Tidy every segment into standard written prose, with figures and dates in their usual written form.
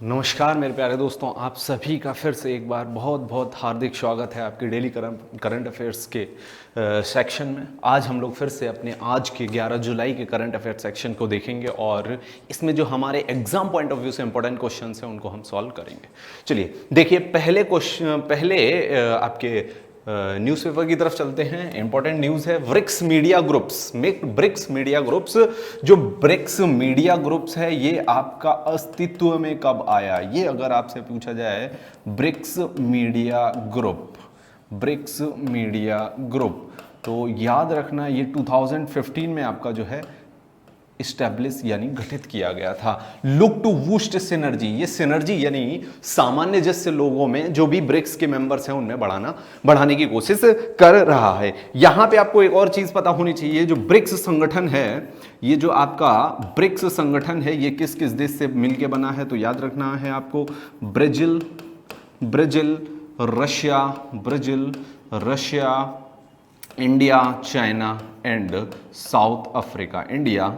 नमस्कार मेरे प्यारे दोस्तों, आप सभी का फिर से एक बार बहुत बहुत हार्दिक स्वागत है आपके डेली करंट अफेयर्स के सेक्शन में। आज हम लोग फिर से अपने आज के 11 जुलाई के करंट अफेयर सेक्शन को देखेंगे और इसमें जो हमारे एग्जाम पॉइंट ऑफ व्यू से इंपॉर्टेंट क्वेश्चन हैं उनको हम सॉल्व करेंगे। चलिए देखिए, पहले आपके न्यूज़पेपर की तरफ चलते हैं। इंपॉर्टेंट न्यूज़ है, BRICS media groups, BRICS media groups. जो ब्रिक्स मीडिया ग्रुप्स है ये आपका अस्तित्व में कब आया? ये अगर आपसे पूछा जाए, ब्रिक्स मीडिया ग्रुप, तो याद रखना ये 2015 में आपका जो है इस्टेब्लिश यानी गठित किया गया था। लुक टू बूस्ट सिनर्जी, ये सिनर्जी यानी सामान्य लोगों में जो भी ब्रिक्स के मेंबर्स हैं उनमें बढ़ाने की कोशिश कर रहा है। यहां पे आपको एक और चीज पता होनी चाहिए, जो ब्रिक्स संगठन है, ये जो आपका ब्रिक्स संगठन है ये किस किस देश से मिलकर बना है? तो याद रखना है आपको, Brazil, Russia, India, China and south Africa. India,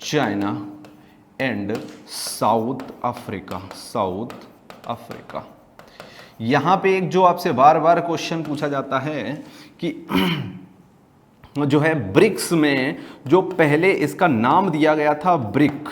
China and south Africa. यहां पे एक जो आपसे बार बार क्वेश्चन पूछा जाता है कि जो है ब्रिक्स में जो पहले इसका नाम दिया गया था ब्रिक,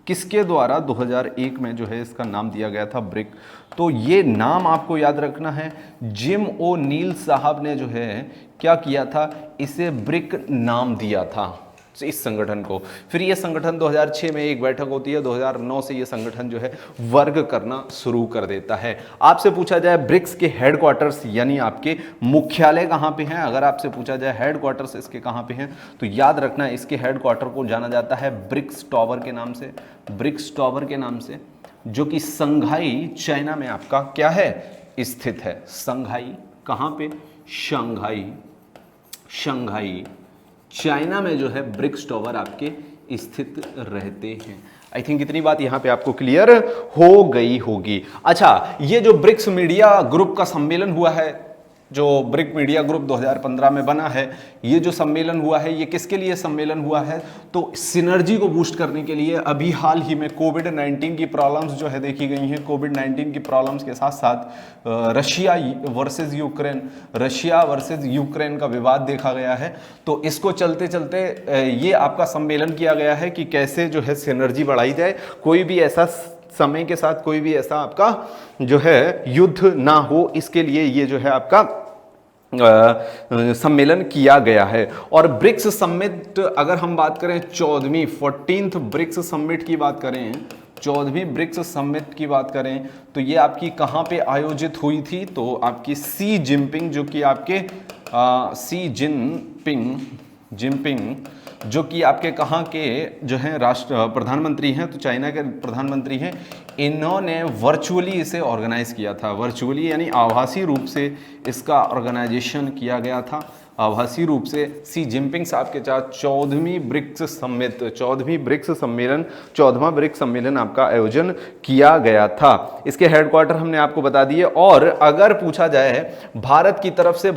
किसके द्वारा 2001 में जो है इसका नाम दिया गया था ब्रिक। तो ये नाम आपको याद रखना है, जिम ओ नील साहब ने जो है क्या किया था, इसे ब्रिक नाम दिया था इस संगठन को। फिर ये संगठन 2006 में एक बैठक होती है, 2009 से ये संगठन जो है वर्क करना शुरू कर देता है। आपसे पूछा जाए ब्रिक्स के हेडक्वार्टर्स यानी आपके मुख्यालय कहां पे हैं, अगर आपसे पूछा जाए हेडक्वार्टर्स इसके कहां पे हैं, तो याद रखना इसके हेडक्वार्टर को जाना जाता है ब्रिक्स टावर के नाम से, जो कि संघाई चाइना में आपका क्या है, स्थित है। संघाई कहां पे? शंघाई चाइना में जो है ब्रिक्स टावर आपके स्थित रहते हैं। आई थिंक इतनी बात यहां पे आपको क्लियर हो गई होगी। अच्छा, ये जो ब्रिक्स मीडिया ग्रुप का सम्मेलन हुआ है, जो ब्रिक मीडिया ग्रुप 2015 में बना है, ये जो सम्मेलन हुआ है ये किसके लिए सम्मेलन हुआ है? तो सिनर्जी को बूस्ट करने के लिए। अभी हाल ही में कोविड-19 की प्रॉब्लम्स जो है देखी गई हैं, कोविड-19 की प्रॉब्लम्स के साथ साथ रशिया वर्सेस यूक्रेन का विवाद देखा गया है। तो इसको चलते चलते ये आपका सम्मेलन किया गया है कि कैसे जो है सिनर्जी बढ़ाई जाए, कोई भी ऐसा समय के साथ कोई भी ऐसा आपका जो है युद्ध ना हो, इसके लिए ये जो है आपका सम्मेलन किया गया है। और ब्रिक्स समिट अगर हम बात करें 14th ब्रिक्स समिट की बात करें, 14वीं ब्रिक्स समिट की बात करें, तो ये आपकी कहां पे आयोजित हुई थी? तो आपकी सी जिनपिंग, जो कि आपके सी जिनपिंग जो कि आपके कहाँ के जो हैं प्रधानमंत्री हैं, तो चाइना के प्रधानमंत्री हैं, इन्होंने वर्चुअली इसे ऑर्गेनाइज किया था। वर्चुअली यानी आभासी रूप से इसका ऑर्गेनाइजेशन किया गया था। आभासी रूप से सी जिनपिंग साहब के साथ 14वां ब्रिक्स सम्मेलन आपका आयोजन किया गया था। इसके हेडक्वार्टर हमने आपको बता दिए। और अगर पूछा जाए भारत की तरफ से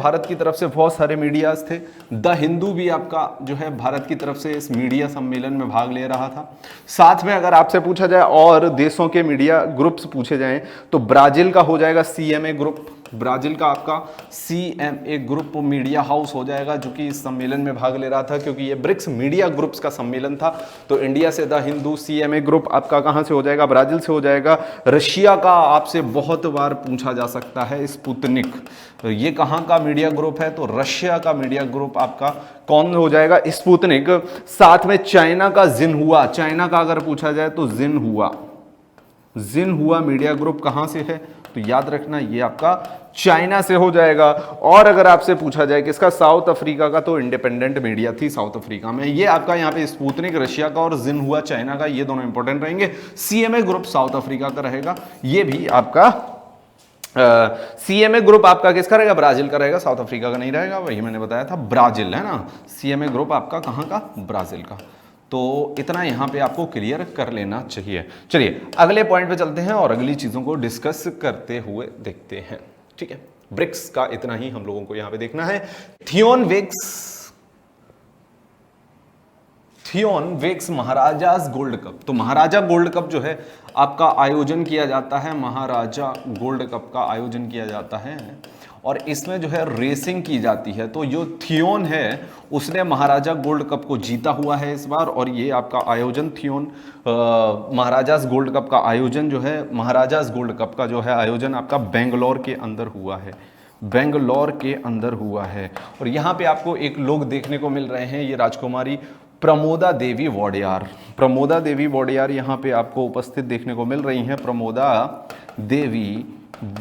बहुत सारे मीडियाज थे। द हिंदू भी आपका जो है भारत की तरफ से इस मीडिया सम्मेलन में भाग ले रहा था। साथ में अगर आपसे पूछा जाए और देशों के मीडिया ग्रुप्स पूछे जाएं, तो ब्राजील का हो जाएगा CMA ग्रुप, ब्राजील का आपका CMA ग्रुप मीडिया हाउस हो जाएगा, जो कि इस सम्मेलन में भाग ले रहा था। क्योंकि ये ब्रिक्स मीडिया ग्रुप्स का सम्मेलन था, तो इंडिया से द हिंदू, CMA ग्रुप आपका कहां से हो जाएगा? ब्राजील से हो जाएगा। रशिया का आपसे बहुत बार पूछा जा सकता है स्पुतनिक, ये कहां का मीडिया ग्रुप है? तो रशिया का मीडिया ग्रुप आपका कौन हो जाएगा? स्पुतनिक। साथ में चाइना का जिनहुआ, चाइना का अगर पूछा जाए तो जिनहुआ मीडिया ग्रुप कहां से है? तो याद रखना ये आपका चाइना से हो जाएगा। और अगर आपसे पूछा जाए किसका? साउथ अफ्रीका का, तो इंडिपेंडेंट मीडिया थी साउथ अफ्रीका में। ये आपका यहाँ पे स्पुतनिक रशिया का और जिनहुआ चाइना का, ये दोनों इंपॉर्टेंट रहेंगे। CMA ग्रुप साउथ अफ्रीका का रहेगा, ये भी आपका CMA ग्रुप आपका किसका रहेगा? ब्राजील का रहेगा, साउथ अफ्रीका का नहीं रहेगा। वही मैंने बताया था, ब्राजील है ना। CMA ग्रुप आपका कहाँ का? ब्राजील का। तो इतना यहां पे आपको क्लियर कर लेना चाहिए। चलिए अगले पॉइंट पे चलते हैं और अगली चीजों को डिस्कस करते हुए देखते हैं। ठीक है, ब्रिक्स का इतना ही हम लोगों को यहां पे देखना है। थियोन वेक्स महाराजाज गोल्ड कप। तो महाराजा गोल्ड कप जो है आपका आयोजन किया जाता है, महाराजा गोल्ड कप का आयोजन किया जाता है और इसमें जो है रेसिंग की जाती है। तो जो थियोन है उसने महाराजा गोल्ड कप को जीता हुआ है इस बार, और ये आपका आयोजन थियोन महाराजाज गोल्ड कप का आयोजन जो है, महाराजाज गोल्ड कप का जो है आयोजन आपका बेंगलोर के अंदर हुआ है, बेंगलोर के अंदर हुआ है। और यहाँ पे आपको एक लोग देखने को मिल रहे हैं, ये राजकुमारी प्रमोदा देवी वोडेयार, प्रमोदा देवी वोडेयार यहाँ पे आपको उपस्थित देखने को मिल रही हैं, प्रमोदा देवी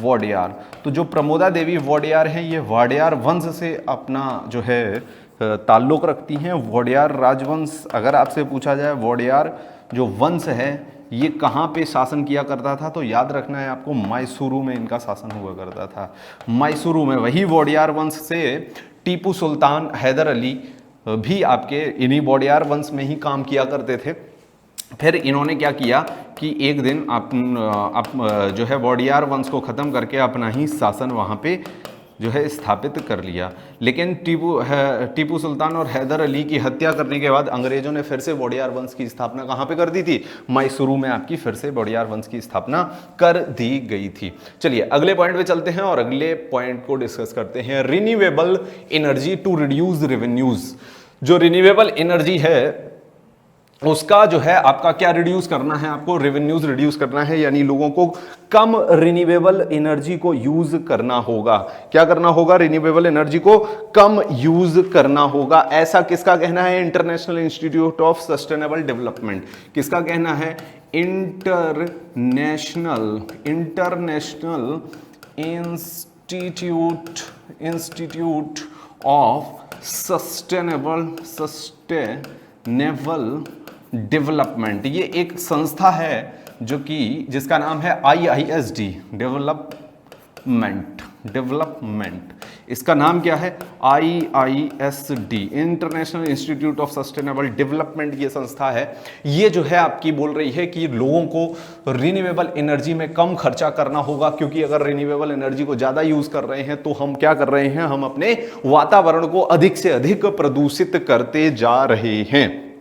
वोडेयार। तो जो प्रमोदा देवी वोडेयार हैं ये वाडेयार वंश से अपना जो है ताल्लुक रखती हैं। वोडेयार राजवंश, अगर आपसे पूछा जाए वोडेयार जो वंश है ये कहाँ पे शासन किया करता था, तो याद रखना है आपको मैसूरू में इनका शासन हुआ करता था, मैसूरू में। वही वोडेयार वंश से टीपू सुल्तान हैदर अली भी आपके इन्हीं वोडेयार वंश में ही काम किया करते थे। फिर इन्होंने क्या किया कि एक दिन आप जो है वोडेयार वंश को ख़त्म करके अपना ही शासन वहाँ पे जो है स्थापित कर लिया। लेकिन टीपू सुल्तान और हैदर अली की हत्या करने के बाद अंग्रेजों ने फिर से वोडेयार वंश की स्थापना कहाँ पे कर दी थी, मैसूरू में आपकी फिर से वोडेयार वंश की स्थापना कर दी गई थी। चलिए अगले पॉइंट पे चलते हैं और अगले पॉइंट को डिस्कस करते हैं, renewable energy to reduce revenues. जो रिन्यूएबल एनर्जी है उसका जो है आपका क्या रिड्यूस करना है, आपको रेवेन्यूज रिड्यूस करना है, यानी लोगों को कम रिन्यूएबल एनर्जी को यूज करना होगा। क्या करना होगा, रिन्यूएबल एनर्जी को कम यूज करना होगा। ऐसा किसका कहना है, international institute of sustainable development. किसका कहना है, international institute of sustainable development. ये एक संस्था है जो कि जिसका नाम है IISD डेवलपमेंट। इसका नाम क्या है, IISD international institute of sustainable development ये संस्था है। ये जो है आपकी बोल रही है कि लोगों को रिन्यूएबल एनर्जी में कम खर्चा करना होगा, क्योंकि अगर रिन्यूएबल एनर्जी को ज्यादा यूज कर रहे हैं तो हम क्या कर रहे हैं, हम अपने वातावरण को अधिक से अधिक प्रदूषित करते जा रहे हैं।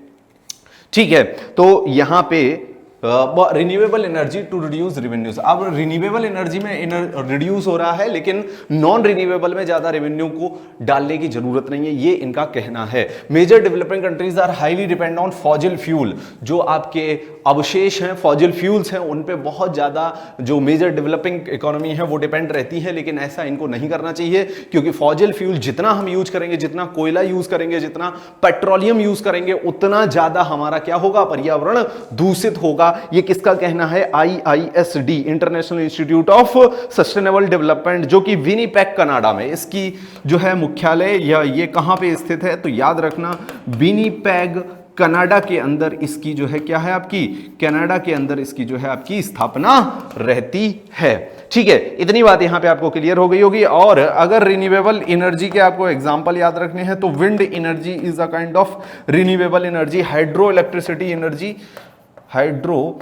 ठीक है, तो यहां पे renewable energy to reduce revenues. अब रिन्यूएबल एनर्जी में रिड्यूस हो रहा है, लेकिन नॉन रिन्यूएबल में ज्यादा रेवेन्यू को डालने की जरूरत नहीं है, ये इनका कहना है। Major developing countries are highly depend on fossil fuel. जो आपके अवशेष हैं, फॉसिल फ्यूल्स हैं, उन पे बहुत ज्यादा जो मेजर डेवलपिंग इकोनॉमी है वो डिपेंड रहती है। लेकिन ऐसा इनको नहीं करना चाहिए, क्योंकि फॉसिल फ्यूल जितना हम यूज करेंगे, जितना कोयला यूज करेंगे, जितना पेट्रोलियम यूज करेंगे, उतना ज्यादा हमारा क्या होगा, पर्यावरण दूषित होगा। ये किसका कहना है, IISD international institute of sustainable development, जो कि विनिपेग कनाडा में इसकी जो है मुख्यालय, या ये कहां पे स्थित है, तो याद रखना विनिपेग कनाडा के अंदर इसकी जो है क्या है, आपकी कनाडा के अंदर इसकी जो है आपकी स्थापना रहती है। ठीक है, इतनी बात यहां पे आपको क्लियर हो गई होगी। और अगर रिन्यूएबल एनर्जी के आपको एग्जांपल याद रखने हैं तो wind energy is a kind of renewable energy, hydro electricity energy, hydro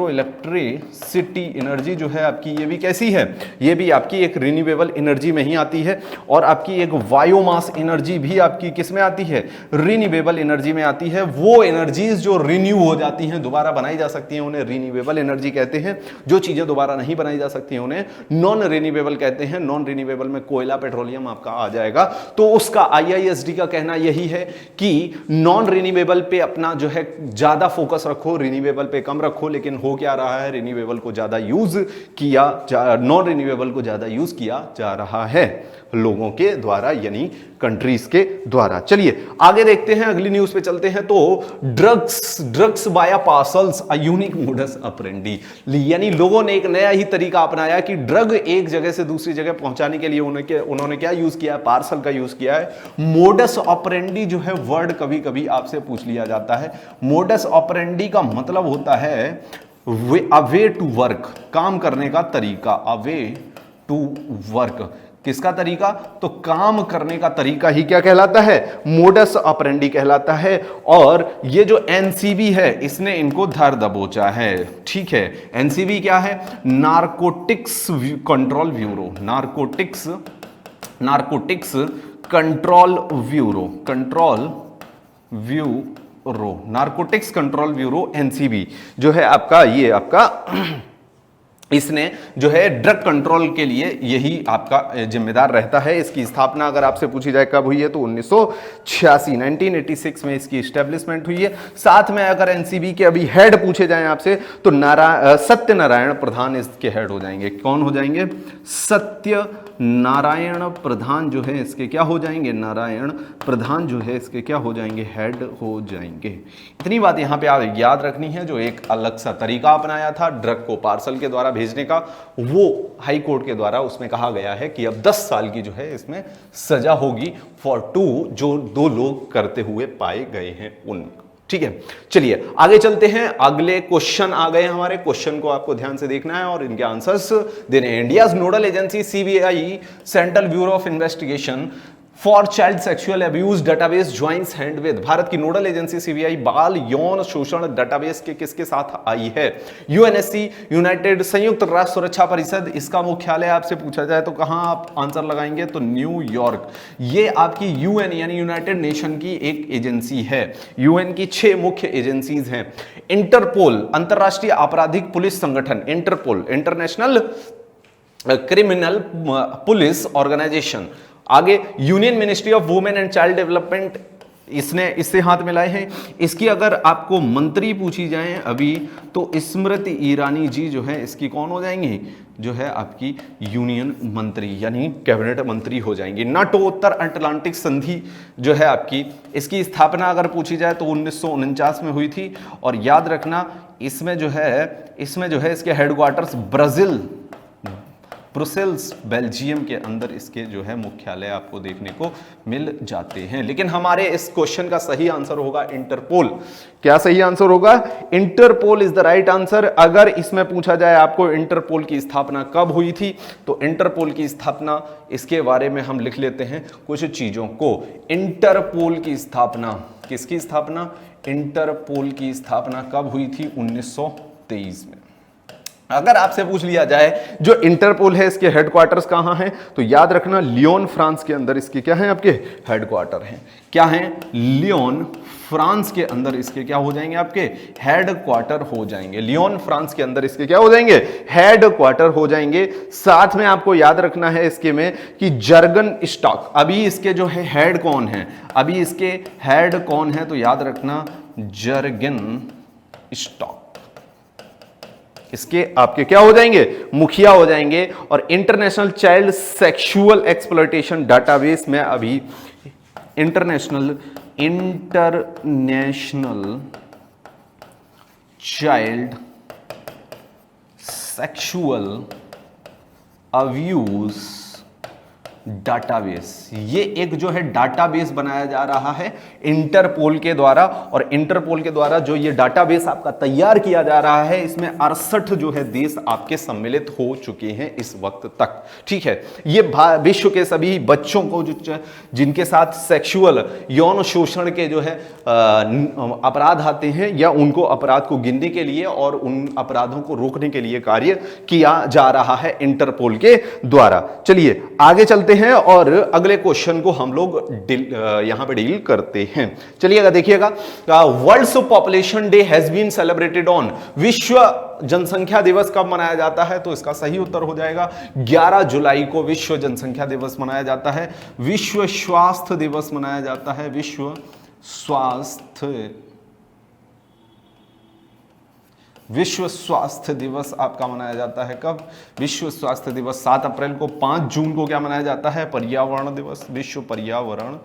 electricity energy जो है आपकी, ये भी कैसी है, ये भी आपकी एक रिन्यूएबल एनर्जी में ही आती है। और आपकी एक बायोमास एनर्जी भी आपकी किस में आती है, रिन्यूएबल एनर्जी में आती है। वो एनर्जीज जो रिन्यू हो जाती हैं, दोबारा बनाई जा सकती हैं, उन्हें रिन्यूएबल एनर्जी कहते हैं। जो चीजें दोबारा नहीं बनाई जा सकती हैं उन्हें नॉन रिन्यूएबल कहते हैं। नॉन रिन्यूएबल में कोयला, पेट्रोलियम आपका आ जाएगा। तो उसका IISD का कहना यही है कि नॉन रिन्यूएबल पे अपना जो है ज्यादा फोकस रखो, रिन्यूएबल पे कम रखो। लेकिन हो क्या रहा है, रिन्यूएबल को ज्यादा यूज किया, नॉन रिन्यूएबल को ज्यादा यूज किया जा रहा है लोगों के द्वारा, यानी कंट्रीज के द्वारा। चलिए आगे देखते हैं, अगली न्यूज पे चलते हैं। तो ड्रग्स बाया parcels a unique modus operandi, यानी लोगों ने एक नया ही तरीका अपनाया कि ड्रग एक जगह से दूसरी जगह पहुंचाने के लिए उन्होंने क्या यूज किया है, पार्सल का यूज किया है। मोडस ऑपरेंडी जो है वर्ड कभी कभी आपसे पूछ लिया जाता है। मोडस ऑपरेंडी का मतलब होता है अ वे टू वर्क, काम करने का तरीका, अ वे टू वर्क। किसका तरीका, तो काम करने का तरीका ही क्या कहलाता है, मोडस ऑपरेंडी कहलाता है। और ये जो NCB है इसने इनको धर दबोचा है। ठीक है, NCB क्या है, narcotics control bureau, narcotics control bureau, narcotics control bureau NCB जो है आपका, ये आपका इसने जो है ड्रग कंट्रोल के लिए यही आपका जिम्मेदार रहता है। इसकी स्थापना अगर आपसे पूछी जाए कब हुई है तो 1986 1986 में इसकी एस्टेब्लिशमेंट हुई है। साथ में अगर एनसीबी के अभी हेड पूछे जाएं आपसे तो सत्यनारायण प्रधान इसके हेड हो जाएंगे। कौन हो जाएंगे? सत्यनारायण प्रधान जो है इसके क्या हो जाएंगे? नारायण प्रधान जो है इसके क्या हो जाएंगे? हेड हो जाएंगे। इतनी बात यहां पे आप याद रखनी है। जो एक अलग सा तरीका अपनाया था ड्रग को पार्सल के द्वारा भेजने का, वो हाई कोर्ट के द्वारा उसमें कहा गया है कि अब 10 साल की जो है इसमें सजा होगी फॉर 2 जो 2 लोग करते हुए पाए गए हैं उन। ठीक है, चलिए आगे चलते हैं। अगले क्वेश्चन आ गए हमारे। क्वेश्चन को आपको ध्यान से देखना है और इनके आंसर्स देने हैं। India's nodal agency CBI, central bureau of investigation for child sexual abuse database joins hand with. Bharat की नोडल एजेंसी सीबीआई बाल यौन शोषण डेटाबेस के किसके साथ आई है? यूएनएससी, यूनाइटेड संयुक्त राष्ट्र सुरक्षा परिषद। इसका मुख्यालय आपसे पूछा जाए तो कहां आप आंसर लगाएंगे? तो न्यूयॉर्क। ये आपकी यूएन यानी यूनाइटेड नेशन की एक एजेंसी है। यूएन की 6 मुख्य एजेंसीज हैं। इंटरपोल, अंतरराष्ट्रीय आपराधिक पुलिस संगठन, Interpol international criminal police organisation. आगे union ministry of women and child development, इसने इससे हाथ मिलाए हैं। इसकी अगर आपको मंत्री पूछी जाए अभी तो स्मृति ईरानी जी जो है इसकी कौन हो जाएंगी? जो है आपकी यूनियन मंत्री यानी कैबिनेट मंत्री हो जाएंगी। नाटो, उत्तर अटलांटिक संधि जो है आपकी, इसकी स्थापना अगर पूछी जाए तो 1949 में हुई थी। और याद रखना इसमें जो है इसके हेडक्वार्टर्स ब्रुसेल्स बेल्जियम के अंदर इसके जो है मुख्यालय आपको देखने को मिल जाते हैं। लेकिन हमारे इस क्वेश्चन का सही आंसर होगा इंटरपोल। क्या सही आंसर होगा? Interpol is the right answer. अगर इसमें पूछा जाए आपको इंटरपोल की स्थापना कब हुई थी तो इंटरपोल की स्थापना, इसके बारे में हम लिख लेते हैं कुछ चीजों को। इंटरपोल की स्थापना, किसकी स्थापना? इंटरपोल की स्थापना कब हुई थी? 1923 में। अगर आपसे पूछ लिया जाए जो इंटरपोल है इसके हेडक्वार्टर्स कहां हैं तो याद रखना लियोन फ्रांस के अंदर इसके क्या है? आपके हेडक्वार्टर हैं। क्या हैं? लियोन फ्रांस के अंदर इसके क्या हो जाएंगे? आपके हेडक्वार्टर हो जाएंगे। लियोन फ्रांस के अंदर इसके क्या हो जाएंगे? हेडक्वार्टर हो जाएंगे। साथ में आपको याद रखना है इसके में कि जर्गन स्टॉक, अभी इसके जो है हेड कौन है? अभी इसके हेड कौन है? तो याद रखना जर्गन स्टॉक। इसके आपके क्या हो जाएंगे? मुखिया हो जाएंगे। और international child sexual exploitation database में अभी international child sexual abuse database, ये एक जो है डाटाबेस बनाया जा रहा है इंटरपोल के द्वारा। और इंटरपोल के द्वारा जो ये डाटाबेस आपका तैयार किया जा रहा है इसमें 68 जो है देश आपके सम्मिलित हो चुके हैं इस वक्त तक। ठीक है, ये विश्व के सभी बच्चों को जो जिनके साथ सेक्सुअल यौन शोषण के जो है अपराध आते हैं या उनको अपराध को गिनने के लिए और उन अपराधों को रोकने के लिए कार्य किया जा रहा है इंटरपोल के द्वारा। चलिए आगे चलते हैं और अगले क्वेश्चन को हम लोग यहां पे डील करते हैं। चलिएगा देखिएगा, world population day has been celebrated on, विश्व जनसंख्या दिवस कब मनाया जाता है? तो इसका सही उत्तर हो जाएगा 11 जुलाई को विश्व जनसंख्या दिवस मनाया जाता है। विश्व स्वास्थ्य दिवस मनाया जाता है। विश्व स्वास्थ्य दिवस आपका मनाया जाता है कब? विश्व स्वास्थ्य दिवस 7 अप्रैल को। 5 जून को क्या मनाया जाता है? पर्यावरण दिवस, विश्व पर्यावरण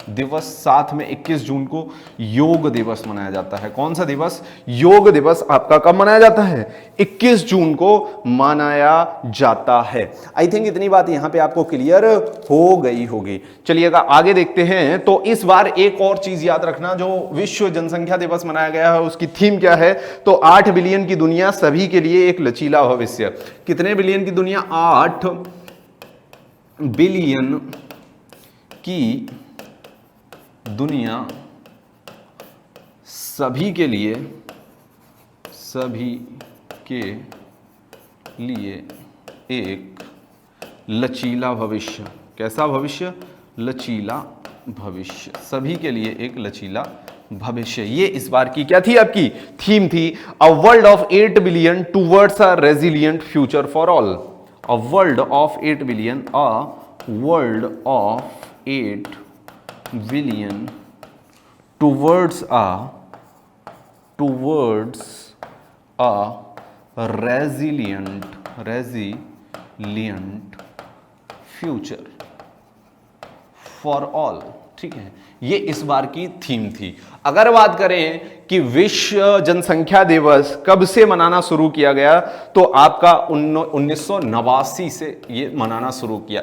दिवस। साथ में 21 जून को योग दिवस मनाया जाता है। कौन सा दिवस? योग दिवस आपका कब मनाया जाता है? 21 जून को मनाया जाता है। आई थिंक इतनी बात यहां पे आपको क्लियर हो गई होगी। चलिएगा आगे देखते हैं। तो इस बार एक और चीज याद रखना, जो विश्व जनसंख्या दिवस मनाया गया है उसकी थीम क्या है? तो 8 बिलियन की दुनिया, सभी के लिए एक लचीला भविष्य। कितने बिलियन की दुनिया? 8 बिलियन की दुनिया, सभी के लिए एक लचीला भविष्य। कैसा भविष्य? लचीला भविष्य। सभी के लिए एक लचीला भविष्य। ये इस बार की क्या थी, आपकी थीम थी। A world of 8 billion towards a resilient future for all. A world of 8 billion, a world of 8 billion towards a resilient future for all. ठीक है, ये इस बार की थीम थी। अगर बात करें कि विश्व जनसंख्या दिवस कब से मनाना शुरू किया गया, तो आपका 1989 से ये मनाना शुरू किया।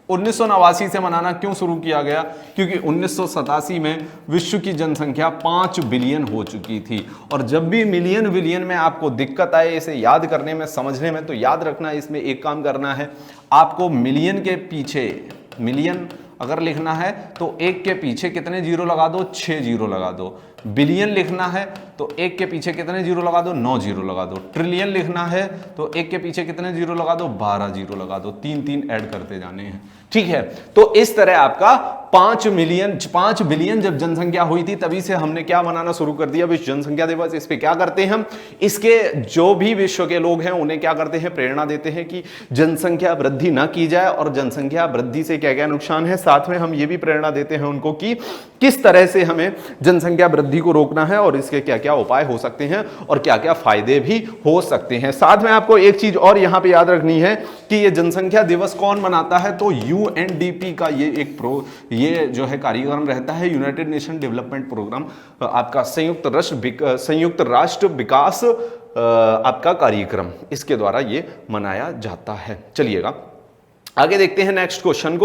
1989 से मनाना क्यों शुरू किया गया, क्योंकि 1987 में विश्व की जनसंख्या 5 बिलियन हो चुकी थी। और जब भी मिलियन बिलियन में आपको दिक्कत आए इसे याद करने में, समझने में, तो याद रखना इसमें एक काम करना है, आपको मिलियन के पीछे, मिलियन अगर लिखना है तो एक के पीछे कितने जीरो लगा दो, 6 जीरो लगा दो। बिलियन लिखना है तो एक के पीछे कितने जीरो लगा दो, 9 जीरो लगा दो। ट्रिलियन लिखना है तो एक के पीछे कितने जीरो लगा दो, 12 जीरो लगा दो। 3 ऐड करते जाने हैं। ठीक है, तो इस तरह आपका 5 बिलियन जब जनसंख्या हुई थी, तभी से हमने क्या मनाना शुरू कर दिया, विश्व जनसंख्या दिवस। इस पे क्या करते हैं हम, इसके जो भी विश्व के लोग हैं उन्हें क्या करते हैं, प्रेरणा देते हैं कि जनसंख्या वृद्धि ना की जाए, और जनसंख्या वृद्धि से क्या क्या नुकसान है। साथ में हम ये भी प्रेरणा देते हैं उनको कि किस तरह से हमें जनसंख्या वृद्धि को रोकना है, और इसके क्या क्या उपाय हो सकते हैं, और क्या क्या फायदे भी हो सकते हैं। साथ में आपको एक चीज और यहां पे याद रखनी है कि ये जनसंख्या दिवस कौन मनाता है, तो यूएनडीपी का ये जो है कार्यक्रम रहता है, यूनाइटेड नेशन डेवलपमेंट प्रोग्राम, आपका संयुक्त राष्ट्र विकास आपका कार्यक्रम, इसके द्वारा ये मनाया जाता है। चलिएगा आगे देखते हैं नेक्स्ट क्वेश्चन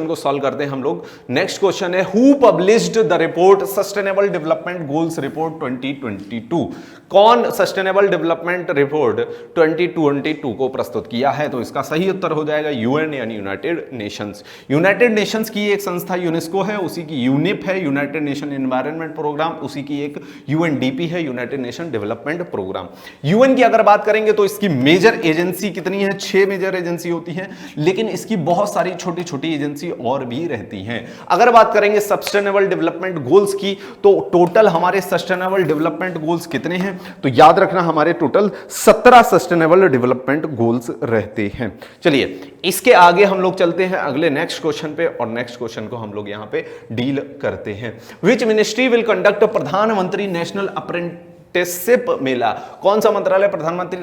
को सॉल्व करते हैं हम लोग। नेक्स्ट क्वेश्चन है, who published the report sustainable development goals report 2022। कौन सस्टेनेबल डेवलपमेंट रिपोर्ट 2022 को प्रस्तुत किया है, तो इसका सही उत्तर हो जाएगा यूएन, यानी यूनाइटेड नेशंस। यूनाइटेड नेशंस की एक संस्था यूनेस्को है, उसी की यूनिप है, यूनाइटेड नेशन एनवायरनमेंट प्रोग्राम, उसी की एक यूएनडीपी है, United Nation Development Programme. UN की अगर बात करेंगे तो इसकी मेजर एजेंसी कितनी है, 6 मेजर एजेंसी होती है, लेकिन इसकी बहुत सारी छोटी छोटी एजेंसी और भी रहती हैं। अगर बात करेंगे सस्टेनेबल डेवलपमेंट गोल्स की, तो टोटल हमारे सस्टेनेबल डेवलपमेंट गोल्स कितने हैं, तो याद रखना हमारे टोटल 17 सस्टेनेबल डेवलपमेंट गोल्स रहते हैं। चलिए इसके आगे हम लोग चलते हैं अगले नेक्स्ट क्वेश्चन पे, और नेक्स्ट क्वेश्चन को हम लोग यहां पे डील करते हैं। विच मिनिस्ट्री विल कंडक्ट प्रधानमंत्री नेशनल अप्रेंटिसशिप मेला। कौन सा मंत्रालय प्रधानमंत्री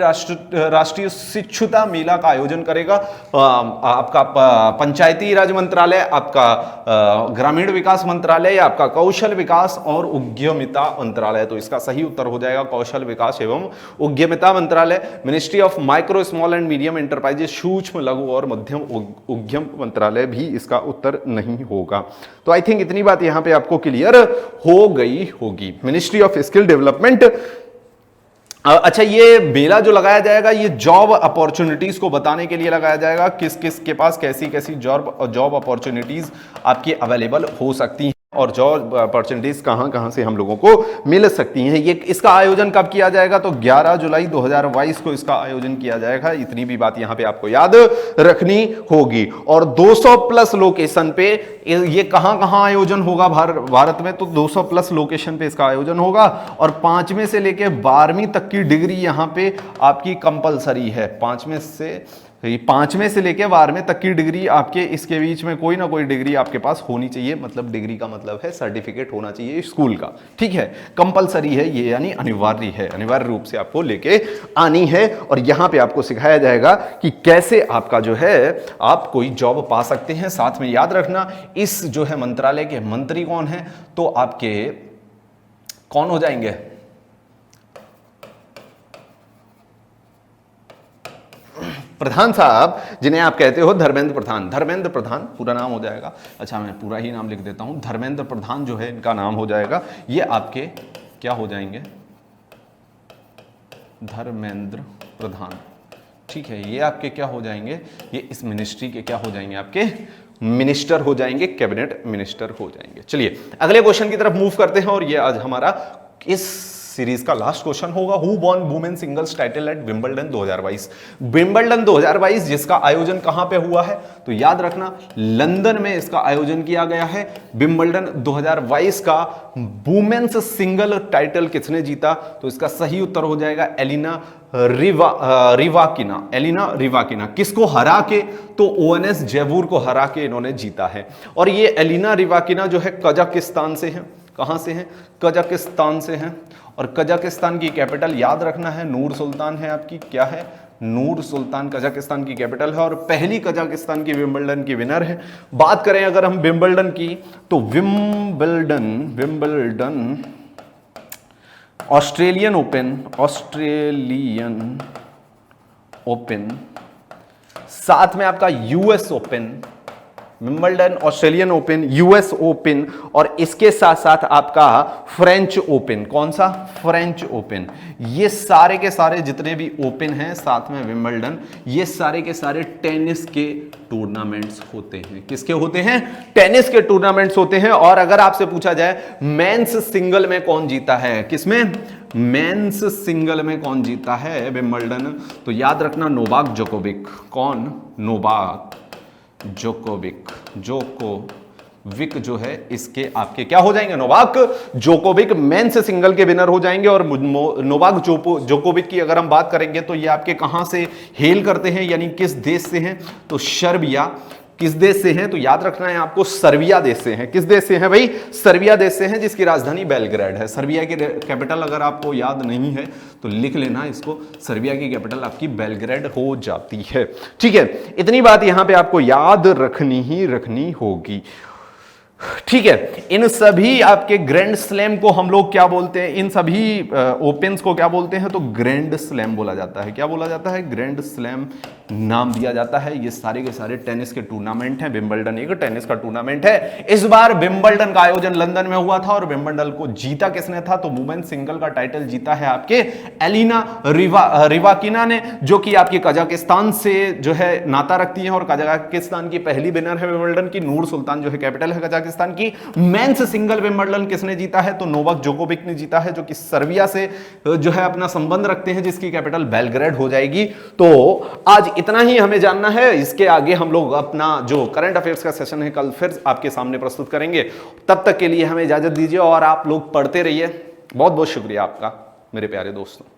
राष्ट्रीय शिक्षुता मेला का आयोजन करेगा, आपका पंचायती राज मंत्रालय, आपका ग्रामीण विकास मंत्रालय, या आपका कौशल विकास और उद्यमिता मंत्रालय। तो इसका सही उत्तर हो जाएगा कौशल विकास एवं उद्यमिता मंत्रालय। Ministry of micro small and medium enterprises, सूक्ष्म लघु और मध्यम उद्यम मंत्रालय भी इसका उत्तर नहीं होगा। तो आई थिंक इतनी बात यहां पे आपको क्लियर हो गई होगी। Ministry of skill development. अच्छा, ये मेला जो लगाया जाएगा ये जॉब अपॉर्चुनिटीज को बताने के लिए लगाया जाएगा, किस किस के पास कैसी कैसी जॉब अपॉर्चुनिटीज आपकी अवेलेबल हो सकती हैं, और जॉब अपॉर्चुनिटीज कहां कहां से हम लोगों को मिल सकती हैं। ये इसका आयोजन कब किया जाएगा, तो 11 जुलाई 2022 को इसका आयोजन किया जाएगा। इतनी भी बात यहां पे आपको याद रखनी होगी। और 200 प्लस लोकेशन पे ये कहां कहां आयोजन होगा भारत में, तो 200 प्लस लोकेशन पे इसका आयोजन होगा। और 5वें से लेके 12वीं तक की डिग्री यहां पे आपकी कंपलसरी है। 5वें से लेके 12वें तक की डिग्री आपके, इसके बीच में कोई ना कोई डिग्री आपके पास होनी चाहिए। मतलब डिग्री का मतलब है सर्टिफिकेट होना चाहिए स्कूल का। ठीक है, कंपलसरी है ये, यानी अनिवार्य है, अनिवार्य रूप से आपको लेके आनी है। और यहां पे आपको सिखाया जाएगा कि कैसे आपका जो है आप कोई जॉब पा सकते हैं। साथ में याद रखना इस जो है मंत्रालय के मंत्री कौन है, तो आपके कौन हो जाएंगे, प्रधान साहब, जिन्हें आप कहते हो धर्मेंद्र प्रधान। धर्मेंद्र प्रधान पूरा नाम हो जाएगा। अच्छा, मैं पूरा ही नाम लिख देता हूं। धर्मेंद्र प्रधान जो है इनका नाम हो जाएगा, ये आपके क्या हो जाएंगे, धर्मेंद्र प्रधान। ठीक है, ये आपके क्या हो जाएंगे, ये इस मिनिस्ट्री के क्या हो जाएंगे, आपके मिनिस्टर हो जाएंगे, कैबिनेट मिनिस्टर हो जाएंगे। चलिए अगले क्वेश्चन की तरफ मूव करते हैं, और ये आज हमारा इस सीरीज का लास्ट क्वेश्चन होगा। Who won women singles title at Wimbledon 2022? Wimbledon 2022 जिसका आयोजन कहां पे हुआ है, तो याद रखना लंदन में इसका आयोजन किया गया है। विंबलडन 2022 का वुमेन्स सिंगल टाइटल किसने जीता, तो इसका सही उत्तर हो जाएगा एलिना रिवाकिना। एलिना रिवाकिना किसको हरा के, तो ओएनएस जयवूर को हरा के इन्होंने जीता है। और ये एलिना रिवाकिना जो है कजाकिस्तान से है। कहां से है? कजाकिस्तान से है। और कजाकिस्तान की कैपिटल याद रखना है नूर सुल्तान है आपकी, क्या है? नूर सुल्तान कजाकिस्तान की कैपिटल है और पहली कजाकिस्तान की विंबलडन की विनर है। बात करें अगर हम विंबलडन की, तो विंबलडन ऑस्ट्रेलियन ओपन, साथ में आपका US open, Wimbledon, Australian open, US open और इसके साथ साथ आपका फ्रेंच ओपन। कौन सा? French open. ये सारे के सारे जितने भी ओपन हैं साथ में विंबलडन, ये सारे के सारे टेनिस के टूर्नामेंट्स होते हैं। किसके होते हैं? टेनिस के टूर्नामेंट्स होते हैं। और अगर आपसे पूछा जाए मेंस सिंगल में कौन जीता है, किसमें? मेंस सिंगल में कौन जीता है विंबलडन, तो याद रखना नोवाक जोकोविक। कौन? नोवाक जोकोविक जो है इसके आपके क्या हो जाएंगे? नोवाक जोकोविक मेंस सिंगल के विनर हो जाएंगे। और नोवाक जोकोविक की अगर हम बात करेंगे तो ये आपके कहां से हेल करते हैं, यानी किस देश से हैं, तो सर्बिया। किस देश से हैं, तो याद रखना है आपको सर्बिया देश से हैं। किस देश से हैं भाई? सर्बिया देश से हैं, जिसकी राजधानी बेलग्रेड है। सर्बिया की कैपिटल अगर आपको याद नहीं है तो लिख लेना इसको, सर्बिया की कैपिटल आपकी बेलग्रेड हो जाती है। ठीक है, इतनी बात यहां पे आपको याद रखनी होगी। ठीक है, इन सभी आपके ग्रैंड स्लैम को हम लोग क्या बोलते हैं? इन सभी ओपन्स को क्या बोलते हैं? तो ग्रैंड स्लैम बोला जाता है। क्या बोला जाता है? ग्रैंड स्लैम नाम दिया जाता है। ये सारे के सारे टेनिस के टूर्नामेंट हैं। विंबलडन एक टेनिस का टूर्नामेंट है। इस बार विंबलडन का आयोजन लंदन में हुआ था और विंबलडन को जीता किसने था, तो वुमेन सिंगल का टाइटल जीता है आपके एलिना रिवाकिना ने, जो कि आपकी कजाकिस्तान से जो है नाता रखती है और कजाकिस्तान की पहली विनर है विंबलडन की। नूर सुल्तान जो है कैपिटल है कजाकिस्तान की। मेंस सिंगल विंबलडन किसने जीता है, तो नोवाक जोकोविक ने जीता है, जो कि सर्बिया से जो है अपना संबंध रखते हैं, जिसकी कैपिटल बेलग्रेड हो जाएगी। तो आज इतना ही हमें जानना है। इसके आगे हम लोग अपना जो करंट अफेयर्स का सेशन है कल फिर आपके सामने प्रस्तुत करेंगे। तब तक के लिए हमें इजाजत दीजिए और आप लोग पढ़ते रहिए। बहुत बहुत शुक्रिया आपका मेरे प्यारे दोस्तों।